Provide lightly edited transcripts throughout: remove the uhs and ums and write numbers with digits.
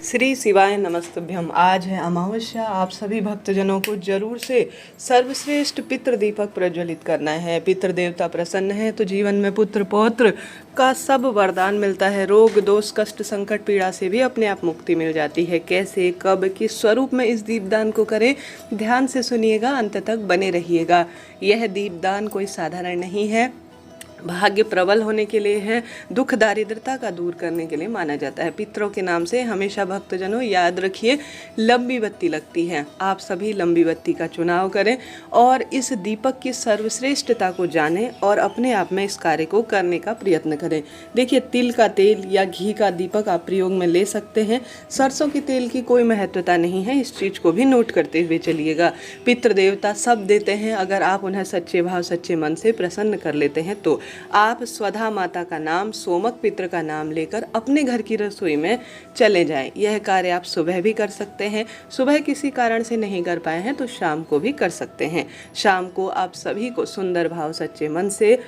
श्री शिवाय नमस्तभ्यम। आज है अमावस्या। आप सभी भक्तजनों को जरूर से सर्वश्रेष्ठ पितृ दीपक प्रज्वलित करना है। पितृ देवता प्रसन्न है तो जीवन में पुत्र पौत्र का सब वरदान मिलता है। रोग दोष कष्ट संकट पीड़ा से भी अपने आप मुक्ति मिल जाती है। कैसे कब किस स्वरूप में इस दीपदान को करें, ध्यान से सुनिएगा, अंत तक बने रहिएगा। यह दीपदान कोई साधारण नहीं है, भाग्य प्रबल होने के लिए है, दुख दारिद्रता का दूर करने के लिए माना जाता है। पितरों के नाम से हमेशा भक्तजनों याद रखिए, लंबी बत्ती लगती है। आप सभी लंबी बत्ती का चुनाव करें और इस दीपक की सर्वश्रेष्ठता को जानें और अपने आप में इस कार्य को करने का प्रयत्न करें। देखिए, तिल का तेल या घी का दीपक आप प्रयोग में ले सकते हैं। सरसों के तेल की कोई महत्वता नहीं है, इस चीज़ को भी नोट करते हुए चलिएगा। पितृ देवता सब देते हैं, अगर आप उन्हें सच्चे भाव सच्चे मन से प्रसन्न कर लेते हैं तो आप स्वधा माता का नाम, सोमक पितृ का नाम लेकर अपने घर की रसोई में चले जाएं। यह कार्य आप सुबह भी कर सकते हैं। सुबह किसी कारण से नहीं कर पाए हैं तो शाम को भी कर सकते हैं। शाम को आप सभी को सुंदर भाव सच्चे मन से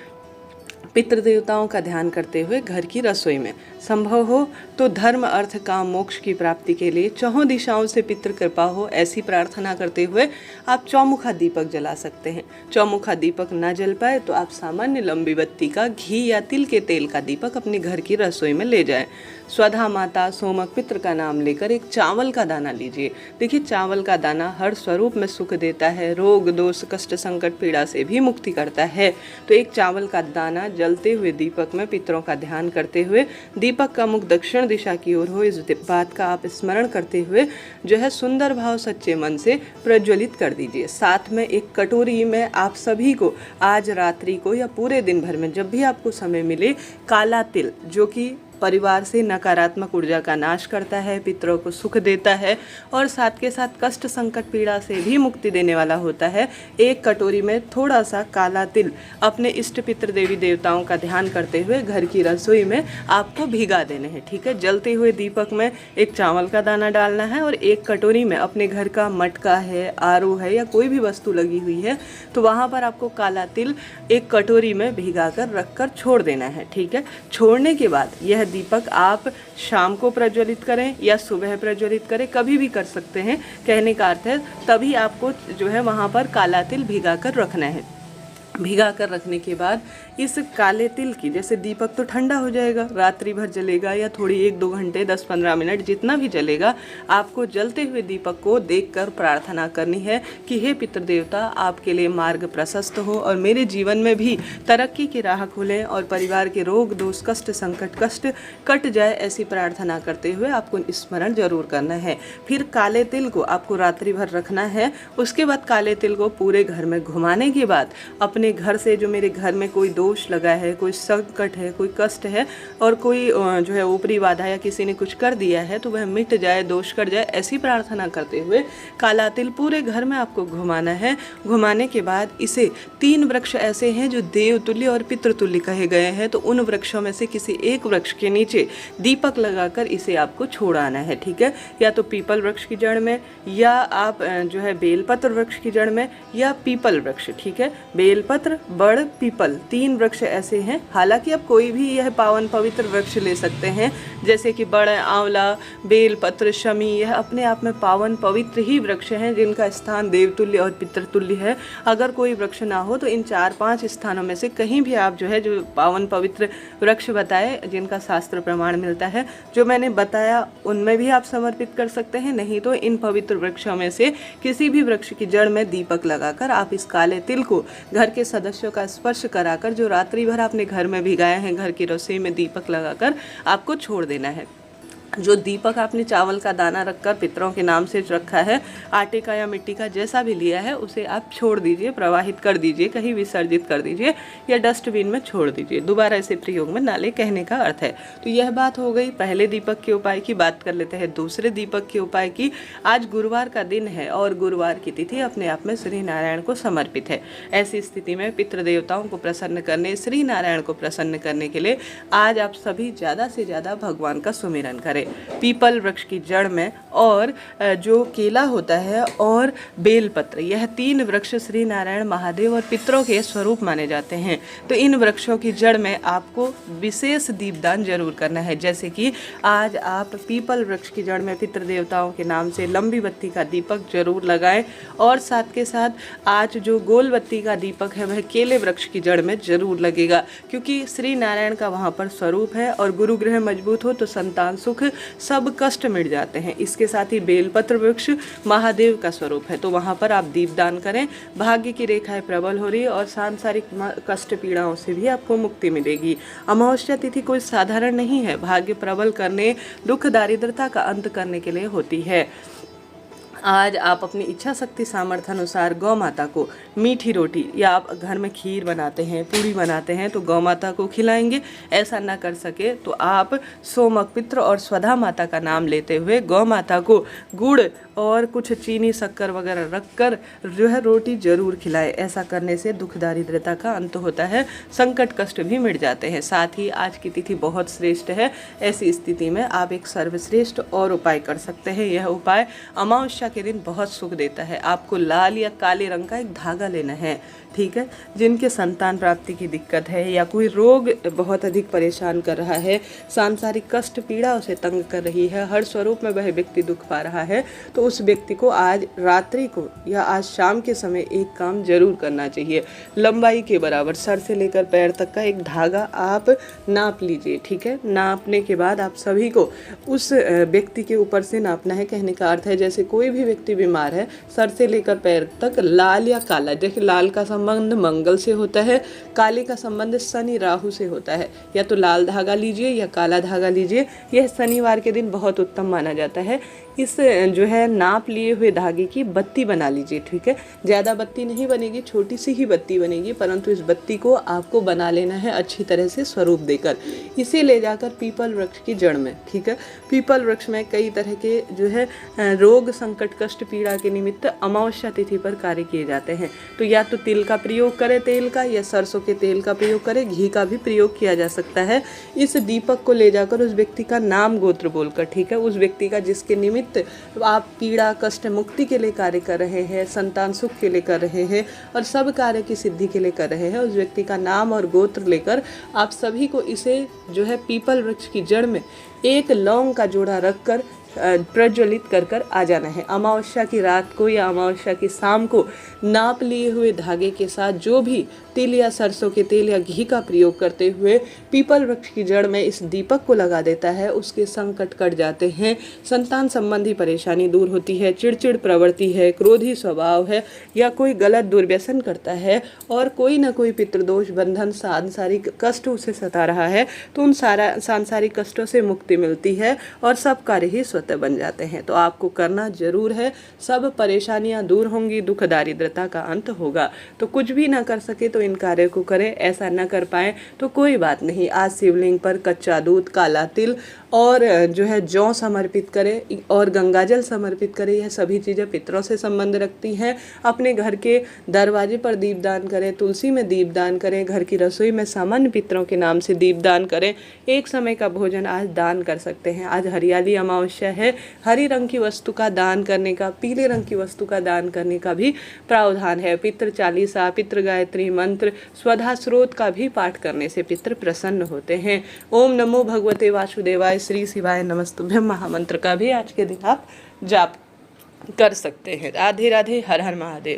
पितृ देवताओं का ध्यान करते हुए घर की रसोई में, संभव हो तो धर्म अर्थ काम मोक्ष की प्राप्ति के लिए चौहों दिशाओं से पितृ कृपा हो, ऐसी प्रार्थना करते हुए आप चौमुखा दीपक जला सकते हैं। चौमुखा दीपक ना जल पाए तो आप सामान्य लंबी बत्ती का घी या तिल के तेल का दीपक अपने घर की रसोई में ले जाएं। स्वधा माता सोमक पितृ का नाम लेकर एक चावल का दाना लीजिए। देखिए, चावल का दाना हर स्वरूप में सुख देता है, रोग दोष कष्ट संकट पीड़ा से भी मुक्ति करता है। तो एक चावल का दाना जलते हुए दीपक में पितरों का ध्यान करते हुए, दीपक का मुख दक्षिण दिशा की ओर हो, इस बात का आप स्मरण करते हुए जो है सुंदर भाव सच्चे मन से प्रज्वलित कर दीजिए। साथ में एक कटोरी में आप सभी को आज रात्रि को या पूरे दिन भर में जब भी आपको समय मिले, काला तिल जो कि परिवार से नकारात्मक ऊर्जा का नाश करता है, पितरों को सुख देता है और साथ के साथ कष्ट संकट पीड़ा से भी मुक्ति देने वाला होता है, एक कटोरी में थोड़ा सा काला तिल अपने इष्ट पितृ देवी देवताओं का ध्यान करते हुए घर की रसोई में आपको भिगा देने हैं। ठीक है, जलते हुए दीपक में एक चावल का दाना डालना है और एक कटोरी में अपने घर का मटका है, आरू है या कोई भी वस्तु लगी हुई है तो वहाँ पर आपको काला तिल एक कटोरी में भिगा कर रख कर छोड़ देना है। ठीक है, छोड़ने के बाद यह दीपक आप शाम को प्रज्वलित करें या सुबह प्रज्वलित करें, कभी भी कर सकते हैं। कहने का अर्थ है तभी आपको जो है वहाँ पर काला तिल भिगा कर रखना है। भिगा कर रखने के बाद इस काले तिल की, जैसे दीपक तो ठंडा हो जाएगा, रात्रि भर जलेगा या थोड़ी 1-2 घंटे 10-15 मिनट जितना भी जलेगा, आपको जलते हुए दीपक को देखकर प्रार्थना करनी है कि हे पितृ देवता, आपके लिए मार्ग प्रशस्त हो और मेरे जीवन में भी तरक्की की राह खुलें और परिवार के रोग दोष कष्ट संकट कष्ट कट जाए, ऐसी प्रार्थना करते हुए आपको स्मरण जरूर करना है। फिर काले तिल को आपको रात्रि भर रखना है। उसके बाद काले तिल को पूरे घर में घुमाने के बाद अपने घर से, जो मेरे घर में कोई दोष लगा है, कोई संकट है, कोई कष्ट है और कोई जो है ऊपरी बाधा या किसी ने कुछ कर दिया है तो वह मिट जाए, दोष कट जाए, ऐसी प्रार्थना करते हुए काला तिल पूरे घर में आपको घुमाना है। घुमाने के बाद इसे 3 वृक्ष ऐसे हैं जो देवतुल्य और पितृतुल्य कहे गए हैं, तो उन वृक्षों में से किसी एक वृक्ष के नीचे दीपक लगाकर इसे आपको छोड़ाना है। ठीक है, या तो पीपल वृक्ष की जड़ में या आप जो है बेलपत्र वृक्ष की जड़ में या पीपल वृक्ष। ठीक है, बेलपत्र बड़ पीपल 3 वृक्ष ऐसे हैं। हालांकि आप कोई भी यह पावन पवित्र वृक्ष ले सकते हैं, जैसे कि बड़, आंवला, बेलपत्र, शमी, यह अपने आप में पावन पवित्र ही वृक्ष हैं जिनका स्थान देवतुल्य और पितृतुल्य है। अगर कोई वृक्ष ना हो तो इन 4-5 स्थानों में से कहीं भी आप जो है जो पावन पवित्र वृक्ष बताए, जिनका शास्त्र प्रमाण मिलता है, जो मैंने बताया उनमें भी आप समर्पित कर सकते हैं। नहीं तो इन पवित्र वृक्षों में से किसी भी वृक्ष की जड़ में दीपक लगाकर आप इस काले तिल को घर के सदस्यों का स्पर्श कराकर, जो रात्रि भर आपने घर में भिगाए हैं, घर की रसोई में दीपक लगाकर आपको छोड़ देना है। जो दीपक आपने चावल का दाना रखकर पितरों के नाम से रखा है, आटे का या मिट्टी का जैसा भी लिया है, उसे आप छोड़ दीजिए, प्रवाहित कर दीजिए, कहीं विसर्जित कर दीजिए या डस्टबिन में छोड़ दीजिए। दोबारा इसे प्रयोग में ना ले, कहने का अर्थ है। तो यह बात हो गई पहले दीपक के उपाय की। बात कर लेते हैं दूसरे दीपक के उपाय की। आज गुरुवार का दिन है और गुरुवार की तिथि अपने आप में श्री नारायण को समर्पित है। ऐसी स्थिति में पितृ देवताओं को प्रसन्न करने, श्री नारायण को प्रसन्न करने के लिए आज आप सभी ज़्यादा से ज़्यादा भगवान का सुमिरन करें। है, पीपल वृक्ष की जड़ में, और जो केला होता है और बेलपत्र, यह 3 वृक्ष श्री नारायण महादेव और पितरों के स्वरूप माने जाते हैं। तो इन वृक्षों की जड़ में आपको विशेष दीपदान जरूर करना है। जैसे कि आज आप पीपल वृक्ष की जड़ में पितृ देवताओं के नाम से लंबी बत्ती का दीपक जरूर लगाएं, और साथ के साथ आज जो गोल बत्ती का दीपक है वह केले वृक्ष की जड़ में जरूर लगेगा, क्योंकि श्री नारायण का वहाँ पर स्वरूप है, और गुरु ग्रह मजबूत हो तो संतान सुख सब कष्ट मिट जाते हैं। इसके साथ ही बेलपत्र वृक्ष महादेव का स्वरूप है, तो वहाँ पर आप दीपदान करें। भाग्य की रेखाएं प्रबल हो रही है और सांसारिक कष्ट पीड़ाओं से भी आपको मुक्ति मिलेगी। अमावस्या तिथि कोई साधारण नहीं है, भाग्य प्रबल करने, दुख दारिद्रता का अंत करने के लिए होती है। आज आप अपनी इच्छा शक्ति सामर्थ्य अनुसार गौ माता को मीठी रोटी, या आप घर में खीर बनाते हैं, पूरी बनाते हैं, तो गौ माता को खिलाएंगे। ऐसा ना कर सके तो आप सोमक पित्र और स्वधा माता का नाम लेते हुए गौ माता को गुड़ और कुछ चीनी शक्कर वगैरह रखकर जो है रोटी जरूर खिलाएं। ऐसा करने से दुख दारिद्रता का अंत होता है, संकट कष्ट भी मिट जाते हैं। साथ ही आज की तिथि बहुत श्रेष्ठ है। ऐसी स्थिति में आप एक सर्वश्रेष्ठ और उपाय कर सकते हैं। यह उपाय अमावस्या के दिन बहुत सुख देता है। आपको लाल या काले रंग का एक धागा लेना है, ठीक है। जिनके संतान प्राप्ति की दिक्कत है या कोई रोग बहुत अधिक परेशान कर रहा है, सांसारिक कष्ट पीड़ा उसे तंग कर रही है, हर स्वरूप में वह व्यक्ति दुख पा रहा है, तो उस व्यक्ति को आज रात्रि को या आज शाम के समय एक काम जरूर करना चाहिए। लंबाई के बराबर सर से लेकर पैर तक का एक धागा आप नाप लीजिए, ठीक है। नापने के बाद आप सभी को उस व्यक्ति के ऊपर से नापना है। कहने का अर्थ है जैसे कोई भी व्यक्ति बीमार है, सर से लेकर पैर तक लाल या काला, देखिए लाल का संबंध मंगल से होता है, काले का संबंध शनि राहु से होता है। या तो लाल धागा लीजिए या काला धागा लीजिए। यह शनिवार के दिन बहुत उत्तम माना जाता है। इस जो है नाप लिए हुए धागे की बत्ती बना लीजिए, ठीक है। ज़्यादा बत्ती नहीं बनेगी, छोटी सी ही बत्ती बनेगी, परंतु इस बत्ती को आपको बना लेना है अच्छी तरह से स्वरूप देकर। इसे ले जाकर पीपल वृक्ष की जड़ में, ठीक है। पीपल वृक्ष में कई तरह के जो है रोग संकट कष्ट पीड़ा के निमित्त अमावस्या तिथि पर कार्य किए जाते हैं। तो या तो तिल का प्रयोग करें, तेल का, या सरसों के तेल का प्रयोग करें, घी का भी प्रयोग किया जा सकता है। इस दीपक को ले जाकर उस व्यक्ति का नाम गोत्र बोलकर, ठीक है, उस व्यक्ति का जिसके निमित्त आप पीड़ा कष्ट मुक्ति के लिए कार्य कर रहे हैं, संतान सुख के लिए कर रहे हैं और सब कार्य की सिद्धि के लिए कर रहे हैं, उस व्यक्ति का नाम और गोत्र लेकर आप सभी को इसे जो है पीपल वृक्ष की जड़ में एक लौंग का जोड़ा रखकर प्रज्वलित कर आ जाना है। अमावस्या की रात को या अमावस्या की शाम को नाप लिए हुए धागे के साथ जो भी तिल या सरसों के तेल या घी का प्रयोग करते हुए पीपल वृक्ष की जड़ में इस दीपक को लगा देता है, उसके संकट कट जाते हैं, संतान संबंधी परेशानी दूर होती है, चिड़चिड़ प्रवृत्ति है, क्रोधी स्वभाव है या कोई गलत दुर्व्यसन करता है और कोई ना कोई पितृदोष बंधन सांसारिक कष्ट उसे सता रहा है, तो उन सांसारिक कष्टों से मुक्ति मिलती है और सब कार्य ही स्वतः बन जाते हैं। तो आपको करना जरूर है, सब परेशानियां दूर होंगी, दुख दारिद्रता का अंत होगा। तो कुछ भी ना कर सके तो इन कार्यों को करें, ऐसा न कर पाए तो कोई बात नहीं। आज शिवलिंग पर कच्चा दूध, काला तिल और जो है जौ समर्पित करें और गंगाजल समर्पित करें। यह सभी चीज़ें पितरों से संबंध रखती हैं। अपने घर के दरवाजे पर दीपदान करें, तुलसी में दीपदान करें, घर की रसोई में सामान्य पितरों के नाम से दीपदान करें। एक समय का भोजन आज दान कर सकते हैं। आज हरियाली अमावस्या है, हरी रंग की वस्तु का दान करने का, पीले रंग की वस्तु का दान करने का भी प्रावधान है। पितृ चालीसा, पितृ गायत्री मंत्र, स्वधा स्रोत का भी पाठ करने से पितृ प्रसन्न होते हैं। ओम नमो भगवते वासुदेवाय श्री शिवाय नमस्तुभ्यम महामंत्र का भी आज के दिन आप जाप कर सकते हैं। राधे राधे, हर हर महादेव।